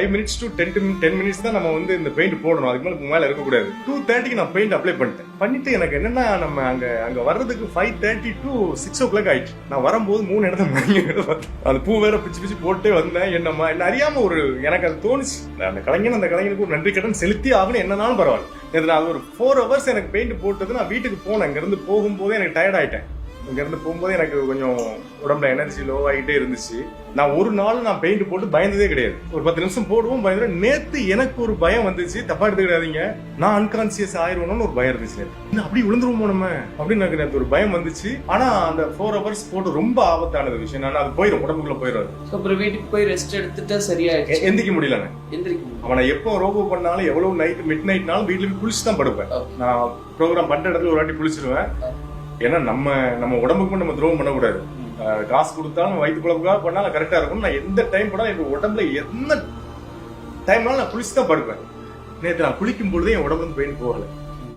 5 minutes to 10 minutes தான் நம்ம வந்து இந்த பெயிண்ட் போடணும். அதுக்கு மேல இருக்கக்கூடாது. 2:30க்கு நான் பெயிண்ட் அப்ளை பண்ணிட்டு எனக்கு என்னன்னா நம்ம அங்க வர்றதுக்கு 5:30 to 6 o'clock ஆயிடுச்சு. நான் வரும்போது 3 இடத்துல அந்த பூ வேற பிச்சு போட்டே வந்தேன். என்ன அறியாம எனக்கு அது தோணுச்சு, அந்த கலைஞனுக்கு ஒரு நன்றி கடன் செலுத்தி ஆகணும், என்னன்னாலும் பரவாயில்ல. நான் ஒரு 4 hours எனக்கு பெயிண்ட் போட்டது. நான் வீட்டுக்கு போனேன். இங்க இருந்து போகும்போதே எனக்கு டயர்ட் ஆயிட்டேன். இங்க இருந்து போகும்போது எனக்கு கொஞ்சம் உடம்புல எனர்ஜி லோ ஆகிட்டே இருந்துச்சு. நான் ஒரு நாள் நான் பெயிண்ட் போட்டு பயந்ததே கிடையாது. ஒரு 10 நிமிஷம் போடுவோம் பயந்துடும். நேத்து எனக்கு ஒரு பயம் வந்துச்சு, தப்பா எடுத்துக்கிடாதீங்க, நான் அன்கான்சியஸ் ஆயிருவோம்னு ஒரு பயம் இருந்துச்சு. அப்படி விழுந்துருவோமோ நம்ம அப்படின்னு எனக்கு நேற்று ஒரு பயம் வந்துச்சு. ஆனா அந்த 4 hours போட்டு ரொம்ப ஆபத்தானது விஷயம். நான் அது போயிடும், உடம்புக்குள்ள போயிடும். அப்புறம் வீட்டுக்கு போய் ரெஸ்ட் எடுத்துட்டு சரியாயிடுச்சு. எந்திரிக்க முடியல. அவனை எப்போ ரோபோ பண்ணாலும் எவ்வளவு மிட் நைட்னாலும் வீட்டுல போய் குளிச்சு தான் படுப்பேன். நான் ப்ரோக்ராம் பண்ற இடத்துல ஒரு வாட்டி குளிச்சிருவேன். ஏன்னா நம்ம உடம்புக்கு நம்ம துரோகம் பண்ணக்கூடாது. காசு கொடுத்தாலும் வயிற்று குழம்புக்காக பண்ணாலும் கரெக்டா இருக்கும். நான் எந்த டைம் பண்ணாலும் என் உடம்புல என்ன டைம்னாலும் நான் குளிச்சு தான் படுப்பேன். நேற்று நான் குளிக்கும் பொழுதே என் உடம்புல பெயின் போகல.